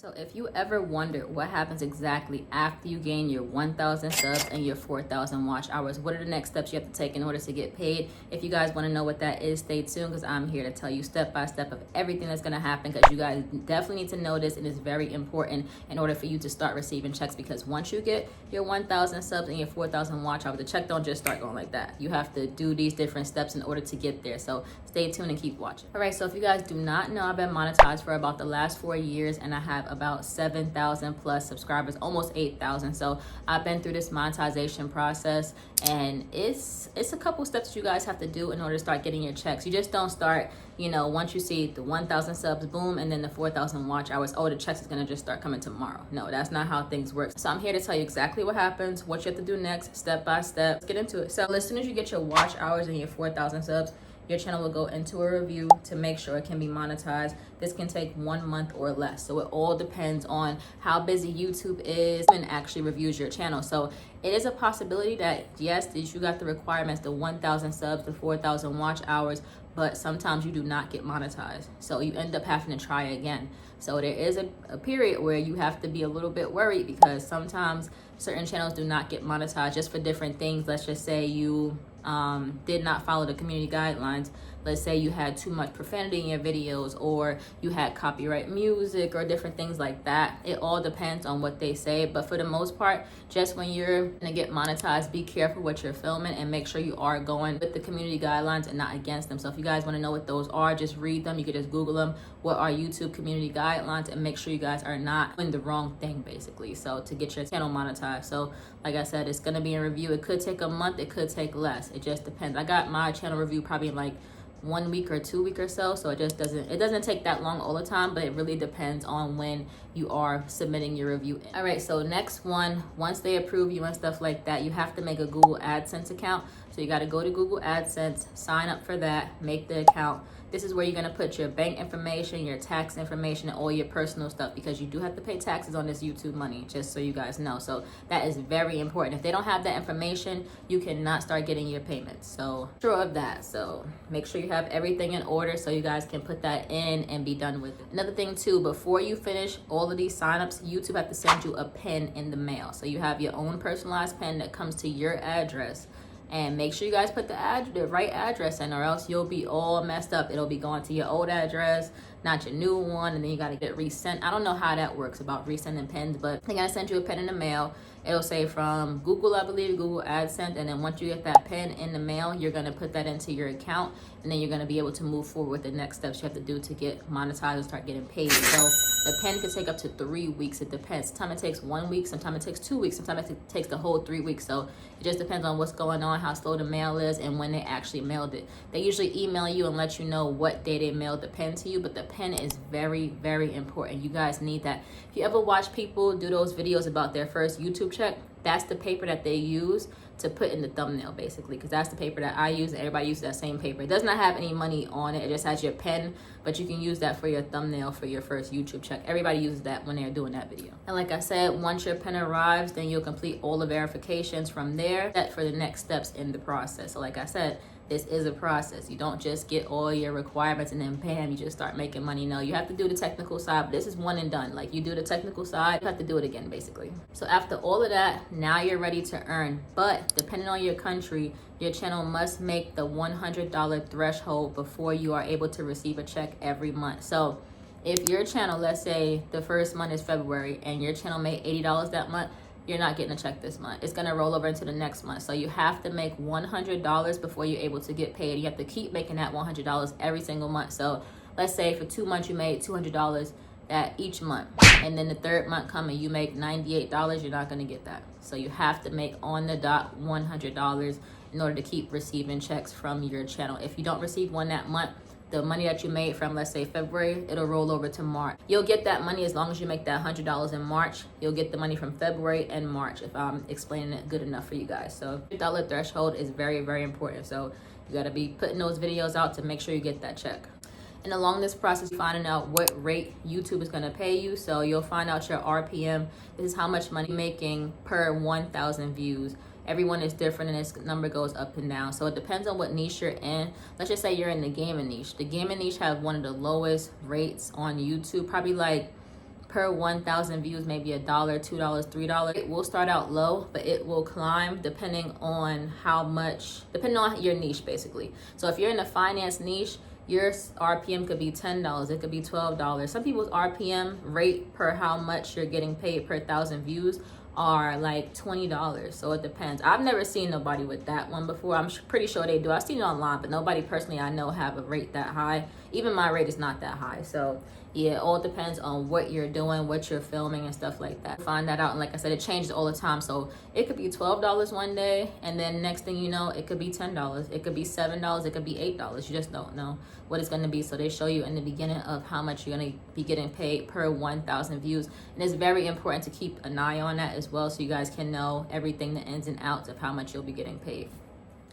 So if you ever wonder what happens exactly after you gain your 1,000 subs and your 4,000 watch hours, what are the next steps you have to take in order to get paid? If you guys want to know what that is, stay tuned, because I'm here to tell you step by step of everything that's going to happen, because you guys definitely need to know this, and it's very important in order for you to start receiving checks, because once you get your 1,000 subs and your 4,000 watch hours, the check don't just start going like that. You have to do these different steps in order to get there. So stay tuned and keep watching. All right, so if you guys do not know, I've been monetized for about the last 4 years, and I have about 7,000 plus subscribers, almost 8,000. So I've been through this monetization process, and it's a couple steps that you guys have to do in order to start getting your checks. You just don't start, once you see the 1,000 subs, boom, and then the 4,000 watch hours, oh, the checks is gonna just start coming tomorrow. No, that's not how things work. So I'm here to tell you exactly what happens, what you have to do next, step by step. Let's get into it. So as soon as you get your watch hours and your 4,000 subs, your channel will go into a review to make sure it can be monetized. This can take 1 month or less. So it all depends on how busy YouTube is and actually reviews your channel. So it is a possibility that, yes, you got the requirements, the 1,000 subs, the 4,000 watch hours, but sometimes you do not get monetized. So you end up having to try again. So there is a period where you have to be a little bit worried, because sometimes certain channels do not get monetized just for different things. Let's just say you did not follow the community guidelines. Let's say you had too much profanity in your videos, or you had copyright music, or different things like that. It all depends on what they say. But for the most part, just when you're gonna get monetized, be careful what you're filming and make sure you are going with the community guidelines and not against them. So if you guys want to know what those are, just read them. You can just Google them. What are YouTube community guidelines? And make sure you guys are not doing the wrong thing, basically. So to get your channel monetized. So like I said, it's gonna be in review. It could take a month. It could take less. It just depends. I got my channel review probably in like 1 week or 2 weeks or so it just doesn't take that long all the time, but it really depends on when you are submitting your review. All right, so next one, once they approve you and stuff like that, you have to make a Google AdSense account. So you got to go to Google AdSense, sign up for that, make the account. This is where you're going to put your bank information, your tax information, and all your personal stuff, because you do have to pay taxes on this YouTube money, just so you guys know. So that is very important. If they don't have that information, you cannot start getting your payments. So sure of that. So make sure you have everything in order so you guys can put that in and be done with it. Another thing too, before you finish all of these signups, YouTube have to send you a pen in the mail. So you have your own personalized pen that comes to your address. And make sure you guys put the right address in, or else you'll be all messed up. It'll be going to your old address, not your new one, and then you got to get resent. I don't know how that works about resending pens, but they're going to send you a pen in the mail. It'll say from Google, I believe, Google AdSense. And then once you get that pen in the mail, you're going to put that into your account, and then you're going to be able to move forward with the next steps you have to do to get monetized and start getting paid. So the pen could take up to 3 weeks. It depends. Sometimes it takes 1 week, sometimes it takes 2 weeks, sometimes it takes the whole 3 weeks. So it just depends on what's going on, how slow the mail is, and when they actually mailed it. They usually email you and let you know what day they mailed the pen to you, but the pen is very, very important. You guys need that. If you ever watch people do those videos about their first YouTube check, that's the paper that they use to put in the thumbnail, basically, because that's the paper that I use, and everybody uses that same paper. It does not have any money on it. It just has your pen, but you can use that for your thumbnail for your first YouTube check. Everybody uses that when they're doing that video. And like I said, once your pen arrives, then you'll complete all the verifications from there, set for the next steps in the process. So like I said, this is a process. You don't just get all your requirements and then bam, you just start making money. No, you have to do the technical side, but this is one and done. Like, you do the technical side, you have to do it again, basically. So after all of that, now you're ready to earn. But depending on your country, your channel must make the $100 threshold before you are able to receive a check every month. So if your channel, let's say the first month is February, and your channel made $80 that month, you're not getting a check this month. It's gonna roll over into the next month. So you have to make $100 before you're able to get paid. You have to keep making that $100 every single month. So let's say for 2 months you made $200 that each month, and then the third month coming you make $98, you're not gonna get that. So you have to make on the dot $100 in order to keep receiving checks from your channel. If you don't receive one that month, the money that you made from, let's say, February, it'll roll over to March. You'll get that money as long as you make that $100 in March. You'll get the money from February and March, if I'm explaining it good enough for you guys. So $100 threshold is very, very important. So you gotta be putting those videos out to make sure you get that check. And along this process, finding out what rate YouTube is gonna pay you. So you'll find out your RPM. This is how much money you're making per 1,000 views. Everyone is different, and this number goes up and down. So it depends on what niche you're in. Let's just say you're in the gaming niche. The gaming niche have one of the lowest rates on YouTube, probably like per 1,000 views, maybe $1, $2, $3. It will start out low, but it will climb depending on depending on your niche, basically. So if you're in the finance niche, your RPM could be $10, it could be $12. Some people's RPM rate per how much you're getting paid per 1,000 views are like $20. So it depends. I've never seen nobody with that one before. I'm pretty sure they do. I've seen it online, but nobody personally I know have a rate that high. Even my rate is not that high. So yeah, it all depends on what you're doing, what you're filming and stuff like that. Find that out. And like I said, it changes all the time. So it could be $12 one day, and then next thing you know, it could be $10. It could be $7. It could be $8. You just don't know what it's going to be. So they show you in the beginning of how much you're going to be getting paid per 1,000 views. And it's very important to keep an eye on that as well, so you guys can know everything, the ins and outs of how much you'll be getting paid.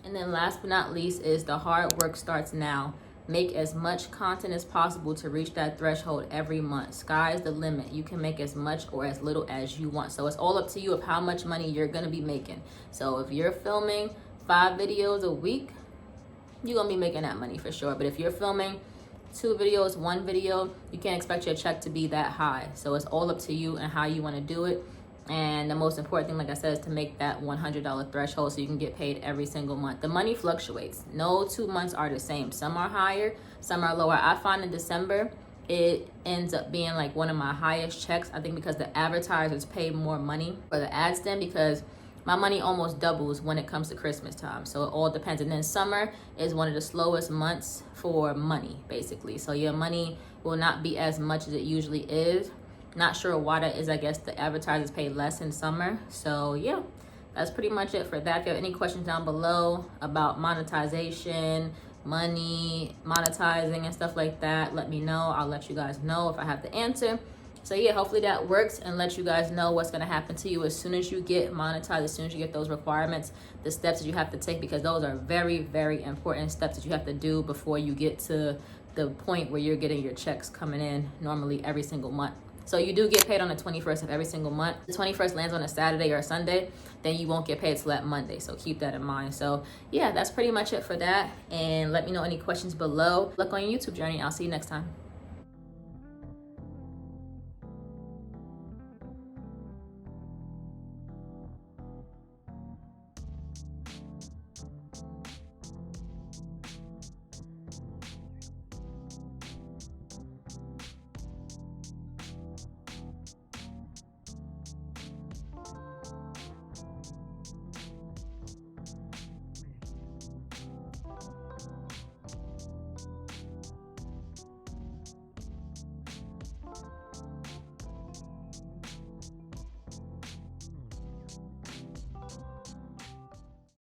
And then last but not least is the hard work starts now. Make as much content as possible to reach that threshold every month. Sky's the limit. You can make as much or as little as you want. So it's all up to you of how much money you're going to be making. So if you're filming 5 videos a week, you're going to be making that money for sure. But if you're filming 2 videos, 1 video, you can't expect your check to be that high. So it's all up to you and how you want to do it. And the most important thing, like I said, is to make that $100 threshold so you can get paid every single month. The money fluctuates. No 2 months are the same. Some are higher, some are lower. I find in December, it ends up being like one of my highest checks. I think because the advertisers pay more money for the ads then, because my money almost doubles when it comes to Christmas time. So it all depends. And then summer is one of the slowest months for money, basically. So your money will not be as much as it usually is. Not sure why that is. I guess the advertisers pay less in summer. So yeah, that's pretty much it for that. If you have any questions down below about monetization, money, monetizing and stuff like that, let me know. I'll let you guys know if I have the answer. So yeah, hopefully that works and let you guys know what's going to happen to you as soon as you get monetized, as soon as you get those requirements, the steps that you have to take, because those are very, very important steps that you have to do before you get to the point where you're getting your checks coming in normally every single month. So you do get paid on the 21st of every single month. The 21st lands on a Saturday or a Sunday, then you won't get paid till that Monday. So keep that in mind. So yeah, that's pretty much it for that. And let me know any questions below. Luck on your YouTube journey. I'll see you next time.